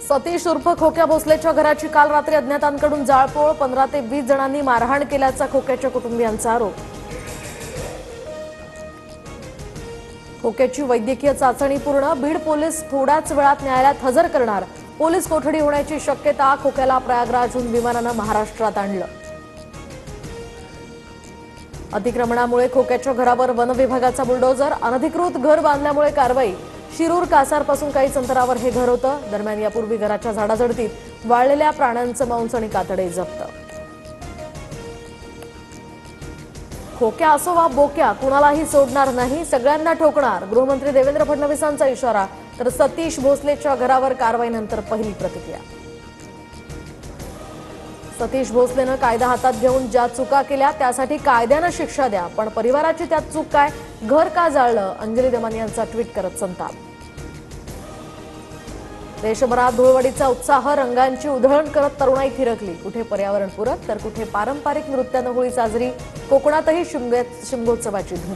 सतीश उर्फ खोक्या भोसलेच्या घराची काल रात्री अज्ञातांकडून जाळपोळ, 15 ते 20 जणांनी मारहाण केल्याचा खोक्याच्या कुटुंबियांचा आरोप। खोक्याची वैद्यकीय चाचणी पूर्ण, बीड पोलीस थोड्याच वेळात न्यायालयात हजर करणार। पोलीस कोठडी होण्याची शक्यता, खोक्याला प्रयागराजहून विमानानं महाराष्ट्रात आणलं। अतिक्रमणामुळे खोक्याच्या घरावर वन विभागाचा बुलडोजर, अनधिकृत घर बांधल्यामुळे कारवाई। शिरूर कासारपासून काहीच अंतरावर हे घर होतं। दरम्यान यापूर्वी घराच्या झाडाझडतीत वाळलेल्या प्राण्यांचं मांस आणि कातडे जप्त। खोक्या असो वा बोक्या, कुणालाही सोडणार नाही, सगळ्यांना ठोकणार, गृहमंत्री देवेंद्र फडणवीसांचा इशारा। तर सतीश भोसलेच्या घरावर कारवाईनंतर पहिली प्रतिक्रिया। सतीश भोसलेनं कायदा हातात घेऊन ज्या चुका केल्या त्यासाठी कायद्यानं शिक्षा द्या, पण परिवाराची त्यात चूक काय, घर का जाळलं, अंजली दमानी यांचा ट्विट करत संताप। देशभरात धुळवडीचा उत्साह, रंगांची उधळण करत तरुणाई थिरकली। कुठे पर्यावरणपूरक तर कुठे पारंपरिक नृत्यानं होळी साजरी। कोकणातही शिमगोत्सवाची धूम।